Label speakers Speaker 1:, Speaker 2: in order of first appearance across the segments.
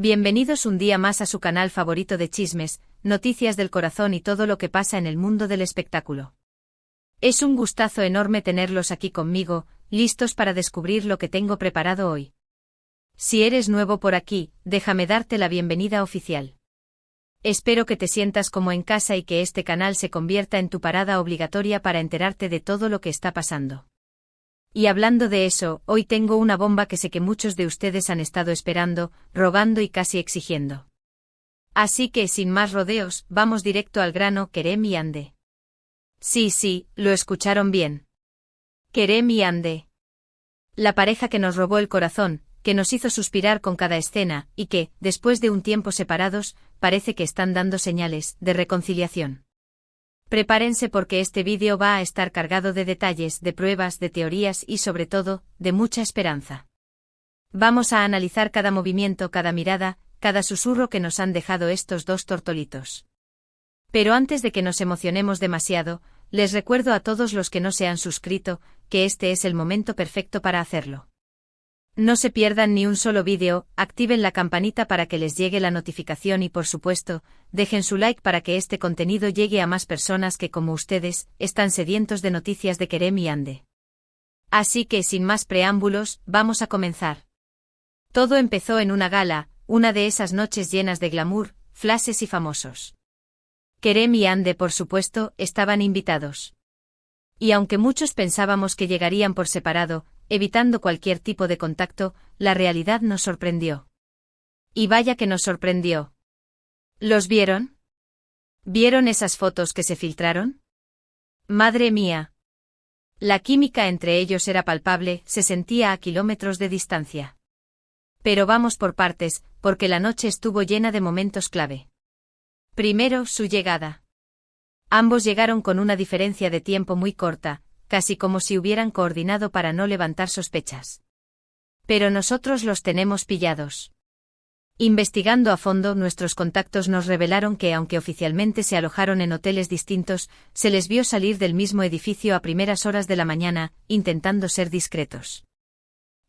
Speaker 1: Bienvenidos un día más a su canal favorito de chismes, noticias del corazón y todo lo que pasa en el mundo del espectáculo. Es un gustazo enorme tenerlos aquí conmigo, listos para descubrir lo que tengo preparado hoy. Si eres nuevo por aquí, déjame darte la bienvenida oficial. Espero que te sientas como en casa y que este canal se convierta en tu parada obligatoria para enterarte de todo lo que está pasando. Y hablando de eso, hoy tengo una bomba que sé que muchos de ustedes han estado esperando, rogando y casi exigiendo. Así que, sin más rodeos, vamos directo al grano. Kerem y Hande. Sí, lo escucharon bien. Kerem y Hande. La pareja que nos robó el corazón, que nos hizo suspirar con cada escena, y que, después de un tiempo separados, parece que están dando señales de reconciliación. Prepárense porque este vídeo va a estar cargado de detalles, de pruebas, de teorías y sobre todo, de mucha esperanza. Vamos a analizar cada movimiento, cada mirada, cada susurro que nos han dejado estos dos tortolitos. Pero antes de que nos emocionemos demasiado, les recuerdo a todos los que no se han suscrito, que este es el momento perfecto para hacerlo. No se pierdan ni un solo vídeo, activen la campanita para que les llegue la notificación y por supuesto, dejen su like para que este contenido llegue a más personas que como ustedes, están sedientos de noticias de Kerem y Hande. Así que sin más preámbulos, vamos a comenzar. Todo empezó en una gala, una de esas noches llenas de glamour, flashes y famosos. Kerem y Hande por supuesto, estaban invitados. Y aunque muchos pensábamos que llegarían por separado, evitando cualquier tipo de contacto, la realidad nos sorprendió. Y vaya que nos sorprendió. ¿Los vieron? ¿Vieron esas fotos que se filtraron? ¡Madre mía! La química entre ellos era palpable, se sentía a kilómetros de distancia. Pero vamos por partes, porque la noche estuvo llena de momentos clave. Primero, su llegada. Ambos llegaron con una diferencia de tiempo muy corta, casi como si hubieran coordinado para no levantar sospechas. Pero nosotros los tenemos pillados. Investigando a fondo, nuestros contactos nos revelaron que aunque oficialmente se alojaron en hoteles distintos, se les vio salir del mismo edificio a primeras horas de la mañana, intentando ser discretos.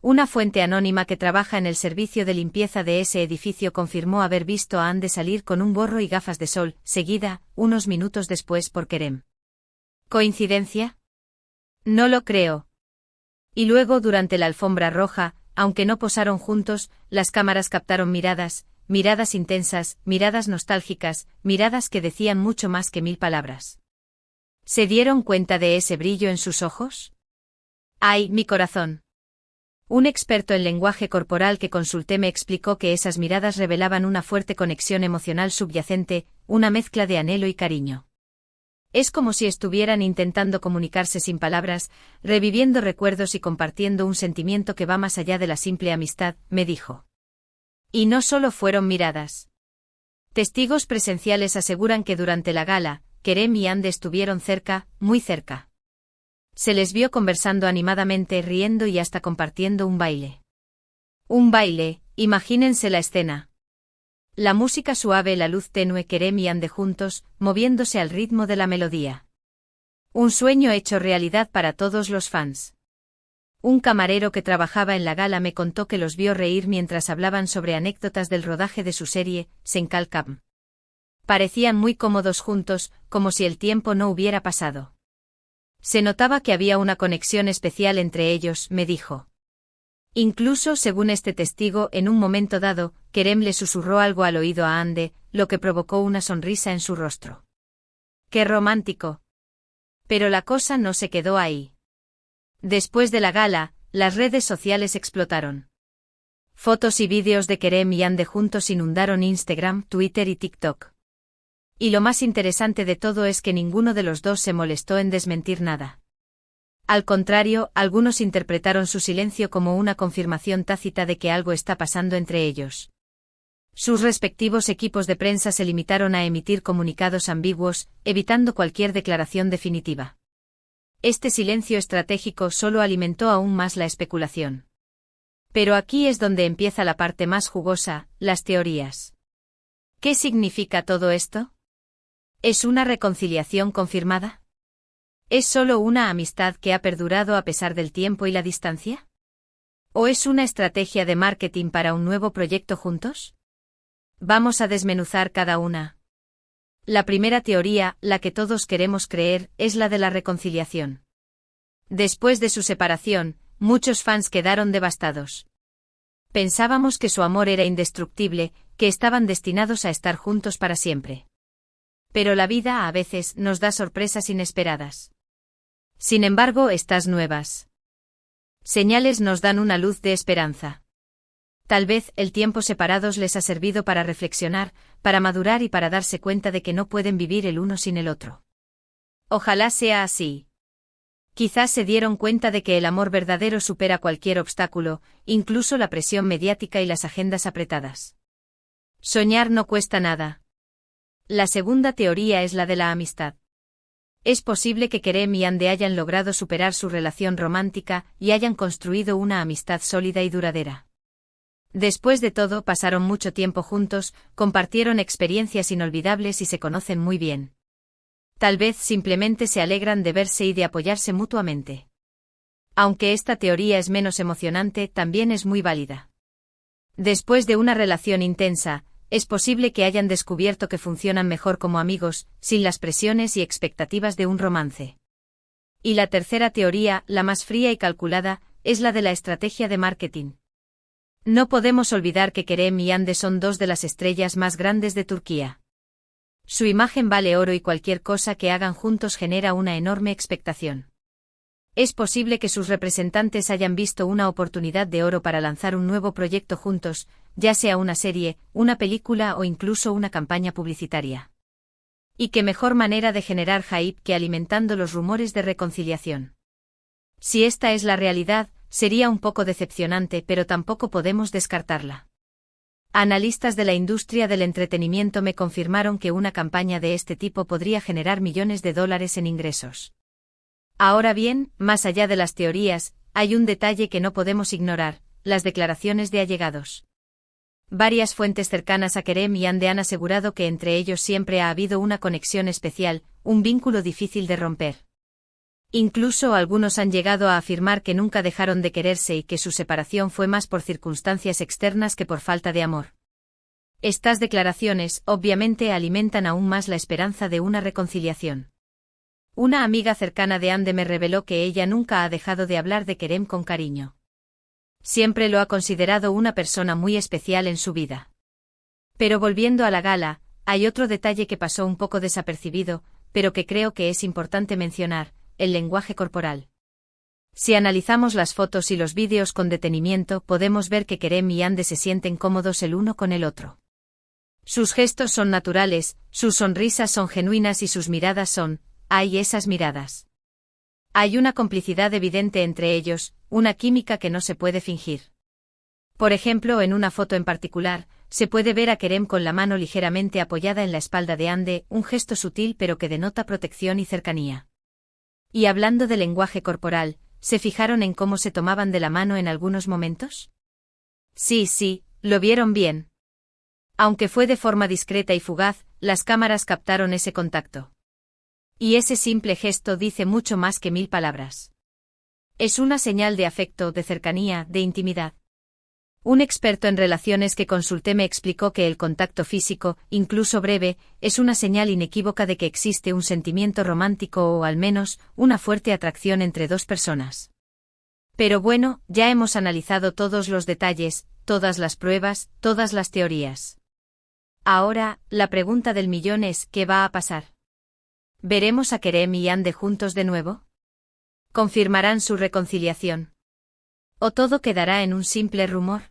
Speaker 1: Una fuente anónima que trabaja en el servicio de limpieza de ese edificio confirmó haber visto a Hande salir con un gorro y gafas de sol, seguida, unos minutos después por Kerem. ¿Coincidencia? No lo creo. Y luego durante la alfombra roja, aunque no posaron juntos, las cámaras captaron miradas intensas, miradas nostálgicas, miradas que decían mucho más que 1000 palabras. ¿Se dieron cuenta de ese brillo en sus ojos? ¡Ay, mi corazón! Un experto en lenguaje corporal que consulté me explicó que esas miradas revelaban una fuerte conexión emocional subyacente, una mezcla de anhelo y cariño. Es como si estuvieran intentando comunicarse sin palabras, reviviendo recuerdos y compartiendo un sentimiento que va más allá de la simple amistad, me dijo. Y no solo fueron miradas. Testigos presenciales aseguran que durante la gala, Kerem y Hande estuvieron cerca, muy cerca. Se les vio conversando animadamente, riendo y hasta compartiendo un baile. Un baile, imagínense la escena. La música suave, la luz tenue, Kerem y Hande juntos, moviéndose al ritmo de la melodía. Un sueño hecho realidad para todos los fans. Un camarero que trabajaba en la gala me contó que los vio reír mientras hablaban sobre anécdotas del rodaje de su serie, Senkal Kam. Parecían muy cómodos juntos, como si el tiempo no hubiera pasado. Se notaba que había una conexión especial entre ellos, me dijo. Incluso, según este testigo, en un momento dado, Kerem le susurró algo al oído a Hande, lo que provocó una sonrisa en su rostro. ¡Qué romántico! Pero la cosa no se quedó ahí. Después de la gala, las redes sociales explotaron. Fotos y vídeos de Kerem y Hande juntos inundaron Instagram, Twitter y TikTok. Y lo más interesante de todo es que ninguno de los dos se molestó en desmentir nada. Al contrario, algunos interpretaron su silencio como una confirmación tácita de que algo está pasando entre ellos. Sus respectivos equipos de prensa se limitaron a emitir comunicados ambiguos, evitando cualquier declaración definitiva. Este silencio estratégico solo alimentó aún más la especulación. Pero aquí es donde empieza la parte más jugosa, las teorías. ¿Qué significa todo esto? ¿Es una reconciliación confirmada? ¿Es solo una amistad que ha perdurado a pesar del tiempo y la distancia? ¿O es una estrategia de marketing para un nuevo proyecto juntos? Vamos a desmenuzar cada una. La primera teoría, la que todos queremos creer, es la de la reconciliación. Después de su separación, muchos fans quedaron devastados. Pensábamos que su amor era indestructible, que estaban destinados a estar juntos para siempre. Pero la vida a veces nos da sorpresas inesperadas. Sin embargo, estas nuevas señales nos dan una luz de esperanza. Tal vez el tiempo separados les ha servido para reflexionar, para madurar y para darse cuenta de que no pueden vivir el uno sin el otro. Ojalá sea así. Quizás se dieron cuenta de que el amor verdadero supera cualquier obstáculo, incluso la presión mediática y las agendas apretadas. Soñar no cuesta nada. La segunda teoría es la de la amistad. Es posible que Kerem y Ande hayan logrado superar su relación romántica y hayan construido una amistad sólida y duradera. Después de todo, pasaron mucho tiempo juntos, compartieron experiencias inolvidables y se conocen muy bien. Tal vez simplemente se alegran de verse y de apoyarse mutuamente. Aunque esta teoría es menos emocionante, también es muy válida. Después de una relación intensa, es posible que hayan descubierto que funcionan mejor como amigos, sin las presiones y expectativas de un romance. Y la tercera teoría, la más fría y calculada, es la de la estrategia de marketing. No podemos olvidar que Kerem y Ande son dos de las estrellas más grandes de Turquía. Su imagen vale oro y cualquier cosa que hagan juntos genera una enorme expectación. Es posible que sus representantes hayan visto una oportunidad de oro para lanzar un nuevo proyecto juntos, ya sea una serie, una película o incluso una campaña publicitaria. Y qué mejor manera de generar hype que alimentando los rumores de reconciliación. Si esta es la realidad, sería un poco decepcionante, pero tampoco podemos descartarla. Analistas de la industria del entretenimiento me confirmaron que una campaña de este tipo podría generar millones de dólares en ingresos. Ahora bien, más allá de las teorías, hay un detalle que no podemos ignorar: las declaraciones de allegados. Varias fuentes cercanas a Kerem y Ande han asegurado que entre ellos siempre ha habido una conexión especial, un vínculo difícil de romper. Incluso algunos han llegado a afirmar que nunca dejaron de quererse y que su separación fue más por circunstancias externas que por falta de amor. Estas declaraciones, obviamente, alimentan aún más la esperanza de una reconciliación. Una amiga cercana de Ande me reveló que ella nunca ha dejado de hablar de Kerem con cariño. Siempre lo ha considerado una persona muy especial en su vida. Pero volviendo a la gala, hay otro detalle que pasó un poco desapercibido, pero que creo que es importante mencionar: el lenguaje corporal. Si analizamos las fotos y los vídeos con detenimiento, podemos ver que Kerem y Ande se sienten cómodos el uno con el otro. Sus gestos son naturales, sus sonrisas son genuinas y sus miradas son, ¡ay, esas miradas! Hay una complicidad evidente entre ellos, una química que no se puede fingir. Por ejemplo, en una foto en particular, se puede ver a Kerem con la mano ligeramente apoyada en la espalda de Ande, un gesto sutil pero que denota protección y cercanía. Y hablando de lenguaje corporal, ¿se fijaron en cómo se tomaban de la mano en algunos momentos? Sí, lo vieron bien. Aunque fue de forma discreta y fugaz, las cámaras captaron ese contacto. Y ese simple gesto dice mucho más que 1000 palabras. Es una señal de afecto, de cercanía, de intimidad. Un experto en relaciones que consulté me explicó que el contacto físico, incluso breve, es una señal inequívoca de que existe un sentimiento romántico o al menos, una fuerte atracción entre dos personas. Pero bueno, ya hemos analizado todos los detalles, todas las pruebas, todas las teorías. Ahora, la pregunta del millón es: ¿qué va a pasar? ¿Veremos a Kerem y Ande juntos de nuevo? ¿Confirmarán su reconciliación? ¿O todo quedará en un simple rumor?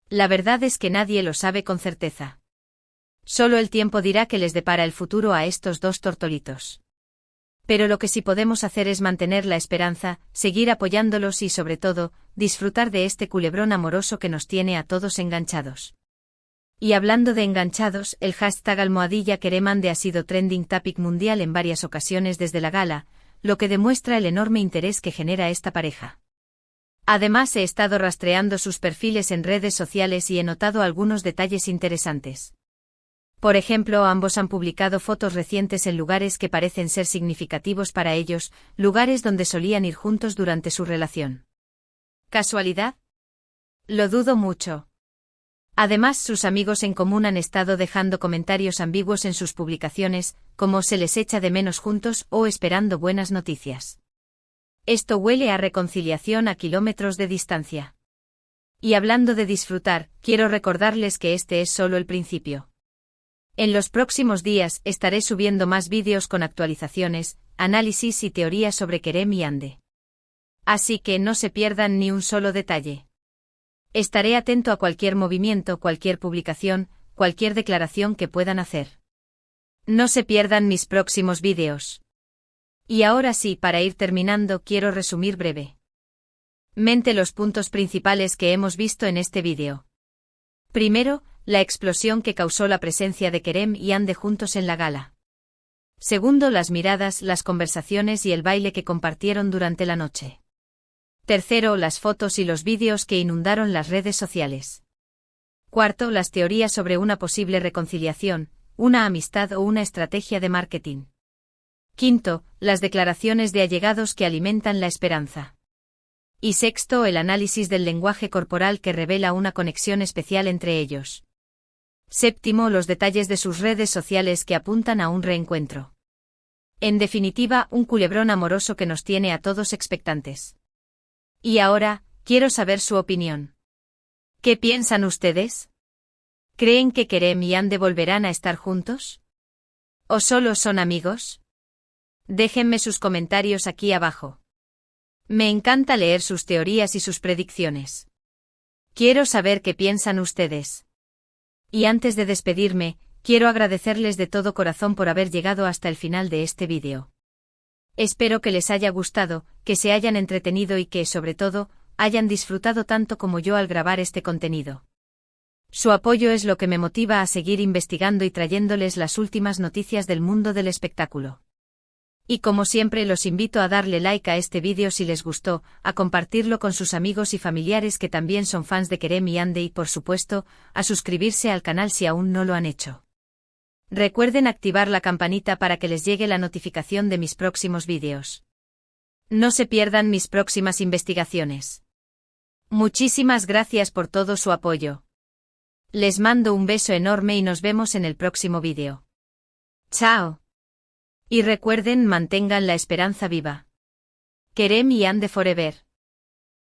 Speaker 1: La verdad es que nadie lo sabe con certeza. Solo el tiempo dirá qué les depara el futuro a estos dos tortolitos. Pero lo que sí podemos hacer es mantener la esperanza, seguir apoyándolos y, sobre todo, disfrutar de este culebrón amoroso que nos tiene a todos enganchados. Y hablando de enganchados, el hashtag #KeremAnde ha sido trending topic mundial en varias ocasiones desde la gala, lo que demuestra el enorme interés que genera esta pareja. Además, he estado rastreando sus perfiles en redes sociales y he notado algunos detalles interesantes. Por ejemplo, ambos han publicado fotos recientes en lugares que parecen ser significativos para ellos, lugares donde solían ir juntos durante su relación. ¿Casualidad? Lo dudo mucho. Además, sus amigos en común han estado dejando comentarios ambiguos en sus publicaciones, como se les echa de menos juntos o esperando buenas noticias. Esto huele a reconciliación a kilómetros de distancia. Y hablando de disfrutar, quiero recordarles que este es solo el principio. En los próximos días estaré subiendo más vídeos con actualizaciones, análisis y teorías sobre Kerem y Hande. Así que no se pierdan ni un solo detalle. Estaré atento a cualquier movimiento, cualquier publicación, cualquier declaración que puedan hacer. No se pierdan mis próximos vídeos. Y ahora sí, para ir terminando, quiero resumir brevemente los puntos principales que hemos visto en este vídeo. Primero, la explosión que causó la presencia de Kerem y Hande juntos en la gala. Segundo, las miradas, las conversaciones y el baile que compartieron durante la noche. Tercero, las fotos y los vídeos que inundaron las redes sociales. Cuarto, las teorías sobre una posible reconciliación, una amistad o una estrategia de marketing. Quinto, las declaraciones de allegados que alimentan la esperanza. Y sexto, el análisis del lenguaje corporal que revela una conexión especial entre ellos. Séptimo, los detalles de sus redes sociales que apuntan a un reencuentro. En definitiva, un culebrón amoroso que nos tiene a todos expectantes. Y ahora, quiero saber su opinión. ¿Qué piensan ustedes? ¿Creen que Kerem y Hande volverán a estar juntos? ¿O solo son amigos? Déjenme sus comentarios aquí abajo. Me encanta leer sus teorías y sus predicciones. Quiero saber qué piensan ustedes. Y antes de despedirme, quiero agradecerles de todo corazón por haber llegado hasta el final de este vídeo. Espero que les haya gustado, que se hayan entretenido y que, sobre todo, hayan disfrutado tanto como yo al grabar este contenido. Su apoyo es lo que me motiva a seguir investigando y trayéndoles las últimas noticias del mundo del espectáculo. Y como siempre los invito a darle like a este vídeo si les gustó, a compartirlo con sus amigos y familiares que también son fans de Kerem y Hande y por supuesto, a suscribirse al canal si aún no lo han hecho. Recuerden activar la campanita para que les llegue la notificación de mis próximos vídeos. No se pierdan mis próximas investigaciones. Muchísimas gracias por todo su apoyo. Les mando un beso enorme y nos vemos en el próximo vídeo. ¡Chao! Y recuerden, mantengan la esperanza viva. Kerem y Hande forever.